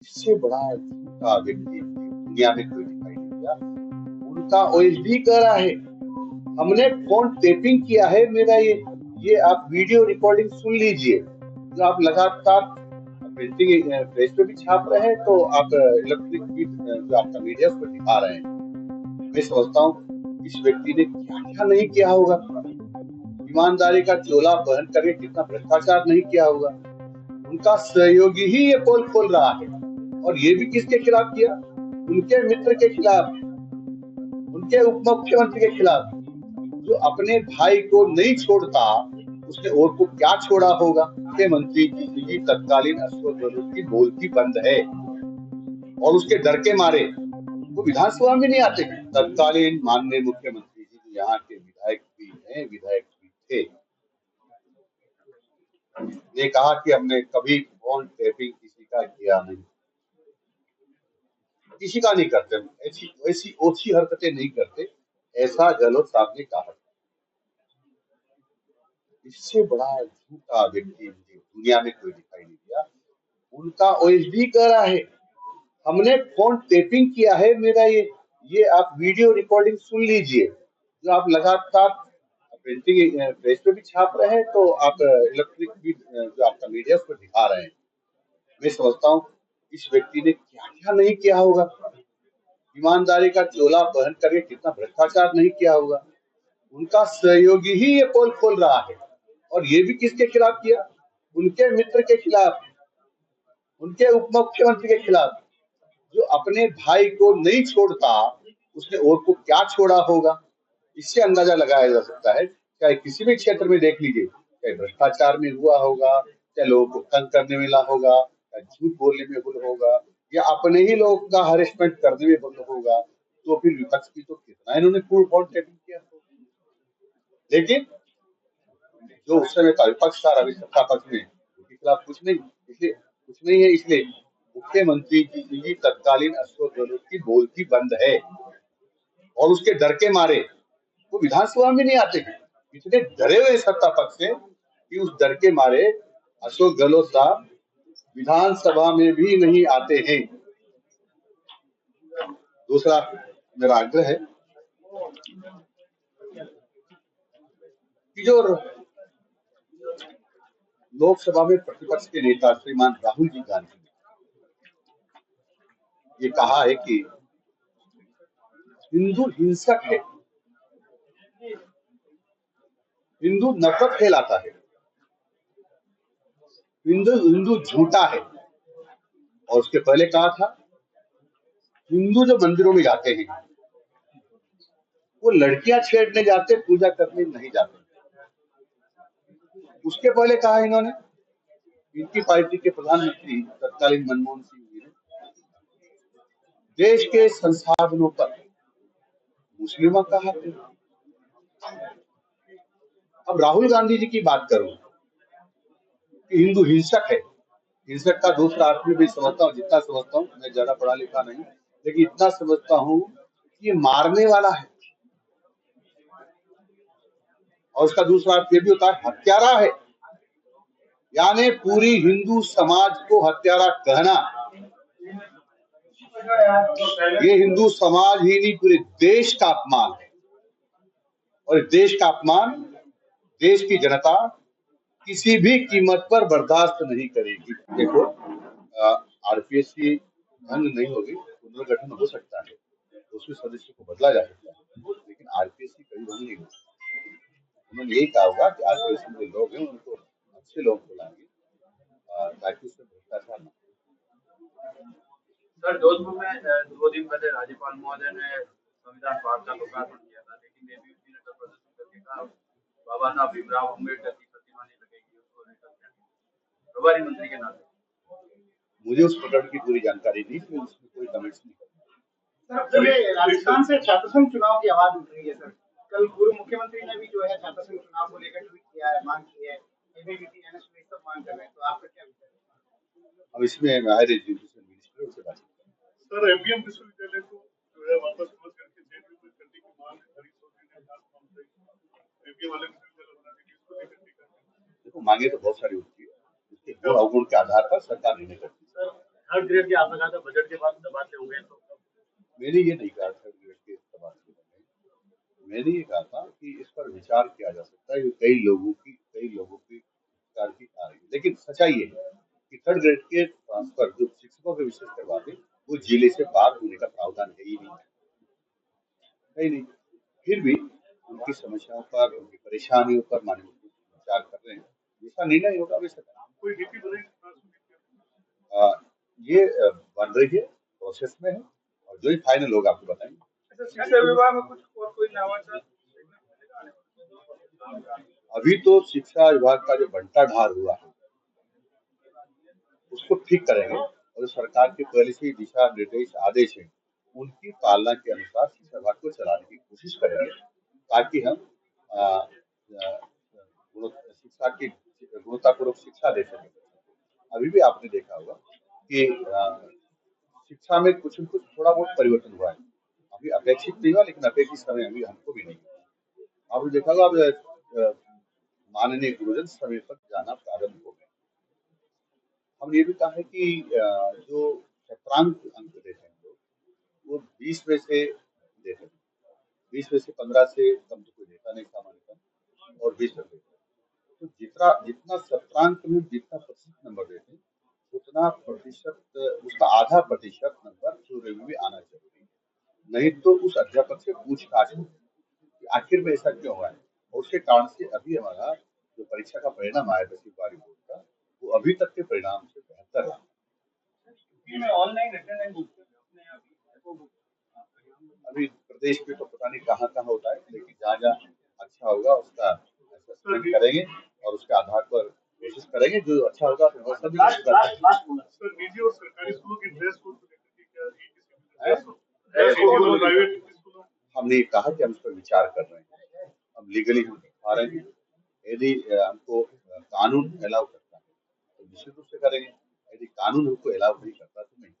इससे बड़ा झूठा व्यक्ति दुनिया में कोई दिखाई नहीं दिया। उनका ओएसडी कह रहा है, हमने फोन टेपिंग किया है मेरा, ये आप वीडियो रिकॉर्डिंग सुन लीजिए, जो आप लगातार प्रिंटिंग प्रेस पे भी छाप रहे हैं, तो आप इलेक्ट्रिक जो आपका मीडिया उसको दिखा रहे हैं। मैं समझता हूँ इस व्यक्ति ने क्या क्या नहीं किया होगा, ईमानदारी का चोला पहन करके कितना भ्रष्टाचार नहीं किया होगा। उनका सहयोगी ही ये पोल खोल रहा है, और ये भी किसके खिलाफ किया? उनके मित्र के खिलाफ, उनके उप मुख्यमंत्री के खिलाफ, जो अपने भाई को नहीं छोड़ता, उसने और को क्या छोड़ा होगा। मुख्यमंत्री जी तत्कालीन अशोक गहलोत की बोलती बंद है, और उसके डर के मारे वो विधानसभा में नहीं आते। तत्कालीन माननीय मुख्यमंत्री जी यहाँ के विधायक भी हैं, विधायक भी थे, ने कहा कि हमने कभी फोन टैपिंग किसी का किया नहीं, किसी का नहीं करते, ऐसी ऐसी ओछी हरकतें नहीं करते, ऐसा गहलोत साहब ने कहा। इससे बड़ा झूठा व्यक्ति मुझे दुनिया में कोई दिखाई नहीं दिया। उनका ओएसडी कह रहा है, हमने फोन टेपिंग किया है मेरा, ये आप वीडियो रिकॉर्डिंग सुन लीजिए, जो आप लगातार प्रिंटिंग प्रेस पे भी छाप रहे हैं, तो आप इलेक्ट्रिक जो आपका मीडिया उसको दिखा रहे हैं। मैं समझता हूँ इस व्यक्ति ने क्या क्या नहीं किया होगा, ईमानदारी का चोला पहन करके कितना भ्रष्टाचार नहीं किया होगा। उनका सहयोगी ही ये पोल खोल रहा है, और ये भी किसके खिलाफ किया? उनके मित्र के खिलाफ, उनके उप मुख्यमंत्री के खिलाफ, जो अपने भाई को नहीं छोड़ता, उसने और को क्या छोड़ा होगा। इससे अंदाजा लगाया जा सकता है, चाहे किसी भी क्षेत्र में देख लीजिए, चाहे भ्रष्टाचार में हुआ होगा, चाहे लोगों को तंग करने में मिला होगा, चाहे झूठ बोलने में भूल होगा, या अपने ही लोग का हरेसमेंट करने में भूल होगा, तो फिर विपक्ष की तो कितना इन्होंने कूल बॉन्ड टैपिंग किया। लेकिन जो उस समय का विपक्ष था, अभी सत्ता पक्ष में, उनके खिलाफ कुछ नहीं, इसलिए कुछ नहीं है, इसलिए मुख्यमंत्री जी तत्कालीन अशोक गहलोत की बोलती बंद है, और उसके डर के मारे वो विधानसभा में नहीं आते हैं। इतने डरे हुए सत्ता पक्ष से कि उस डर के मारे अशोक गहलोत साहब विधानसभा में भी नहीं आते हैं। दूसरा मेरा आग्रह है कि जो लोकसभा में प्रतिपक्ष के नेता श्रीमान राहुल जी गांधी ने ये कहा है कि हिंदू हिंसक है, हिंदू नफरत फैलाता है, हिंदू हिंदू झूठा है। और उसके पहले कहा था, हिंदू जो मंदिरों में जाते हैं वो लड़कियां छेड़ने जाते, पूजा करने नहीं जाते। उसके पहले कहा इन्होंने, इनकी पार्टी के प्रधानमंत्री तत्कालीन मनमोहन सिंह जी ने देश के संसाधनों पर मुस्लिमों का हक है। अब राहुल गांधी जी की बात करूं कि हिंदू हिंसक है, हिंसक का दूसरा अर्थ भी समझता हूँ, जितना समझता हूँ, मैं ज्यादा पढ़ा लिखा नहीं, लेकिन इतना समझता हूँ कि ये मारने वाला है, और उसका दूसरा अर्थ ये भी होता है हत्यारा है, यानी पूरी हिंदू समाज को हत्यारा कहना। ये हिंदू समाज ही नहीं, पूरे देश का अपमान है, और देश का अपमान देश की जनता किसी भी कीमत पर बर्दाश्त नहीं करेगी। देखो, आरपीएससी भंग नहीं होगी, पुनर्गठन हो सकता है, उसमें सदस्य को बदला जा सकता है, लेकिन आरपीएससी कभी भंग नहीं होगी। उन्होंने यही कहा होगा कि आरपीएससी के लोग हैं, उनको अच्छे लोग को लाएंगे, ताकि उसमें भ्रष्टाचार न। सर, जोधपुर में 2 दिन पहले राज्यपाल महोदय ने संविधान पाठ का लोकार्पण किया था, लेकिन एबीवीपी ने तो प्रदर्शन करके कहा बाबा साहब भीमराव अम्बेडकर की प्रतिमा नहीं लगेगी, उसको लेकर प्रभारी मंत्री के नाते। मुझे उस प्रकरण की पूरी जानकारी नहीं, तो उसमें कोई कमेंट्स नहीं करता। सर, राजस्थान से छात्र संघ चुनाव की आवाज उठ रही है सर। कल पूर्व मुख्यमंत्री ने भी जो है छात्र संघ चुनाव को लेकर ट्वीट किया है, मांग की है, एबीवीपी एनएसयूआई सब मांग कर रहे हैं, तो आपका क्या विचार है? अब इसमें हायर एजुकेशन मिनिस्टर से बात करें। सर, एमबीएम विश्वविद्यालय को जो है वापस मत करके जेएनयू करने की मांग हरीश चौधरी ने एमबीए वाले विश्वविद्यालय बनाने की, इसको लेकर के देखो, मांगे तो बहुत सारी होती है, उसके गुण अवगुण के आधार पर सरकार निर्णय करती है। थर्ड ग्रेड की आपने कहा था बजट के बाद तबादले होंगे, तो मैंने ये नहीं कहा थर्ड ग्रेड के तबादले होंगे। मैंने ये कहा था कि इस पर विचार किया जा सकता है कि कई लोगों की विचार की आ रही है, लेकिन सच्चाई ये है कि थर्ड ग्रेड के ट्रांसफर जो शिक्षकों के विशेषकर बात है, वो जिले से बाहर होने का प्रावधान है ही नहीं, है ही नहीं। फिर भी उनकी समस्याओं पर, उनकी परेशानियों पर माननीय मुख्यमंत्री विचार कर रहे हैं। जैसा निर्णय होगा वैसा करेंगे। कोई डीपी बनाई ये बन रही है, प्रोसेस में है, और जो ही फाइनल होगा आपको बताएंगे। अच्छा, शिक्षा विभाग में कुछ और कोई नवाचार अभी तो शिक्षा विभाग का जो बंटाढार हुआ है उसको ठीक करेंगे, और सरकार के पहले से ही दिशा निर्देश आदेश है, उनकी पालना के अनुसार शिक्षा विभाग को चलाने की कोशिश करेंगे, ताकि हम शिक्षा की गुणवत्तापूर्वक शिक्षा दे सकें। अभी भी आपने देखा होगा कि शिक्षा में कुछ न कुछ थोड़ा बहुत परिवर्तन हुआ है। अभी अपेक्षित नहीं हुआ, लेकिन अपेक्षित समय अभी हमको भी नहीं हुआ। आपने देखा होगा अब माननीय गुरुजन समय पर जाना प्रारंभ हो गए। हमने ये भी कहा है कि जो शतरांक अंक देते हैं लोग, वो 20 में से देते हैं। 20 में से 15 से कम तो कोई देता नहीं सामान्यतः, और 20 तक देते हैं। तो जितना जितना शतरांक में जितना प्रतिशत नंबर देते हैं, उतना प्रतिशत, उसका आधा प्रतिशत नंबर जो रिव्यू में आना जरूरी है। नहीं तो उस अध्यापक से पूछताछ होगी कि आखिर में ऐसा क्यों हुआ है, और उसके कारण से अभी हमारा जो परीक्षा का परिणाम आया 10वीं 12वीं बोर्ड का, वो अभी तक के परिणाम से बेहतर रहा। ऑनलाइन अटेंडेंस अभी प्रदेश में तो पता नहीं कहाँ कहाँ होता है, लेकिन जहाँ जहाँ अच्छा होगा उसका असेसमेंट करेंगे, और उसके आधार पर कोशिश करेंगे, जो अच्छा होगा तो वो सभी सर निजी और सरकारी स्कूलों की ड्रेस कोड को लेकर के क्या प्राइवेट स्कूलों हमने कहा कि हम इस पर विचार कर रहे हैं, हम लीगली हम दिखा रहे हैं। यदि हमको कानून अलाउ करता है तो निश्चित रूप से करेंगे, यदि कानून हमको अलाउ नहीं करता तो नहीं।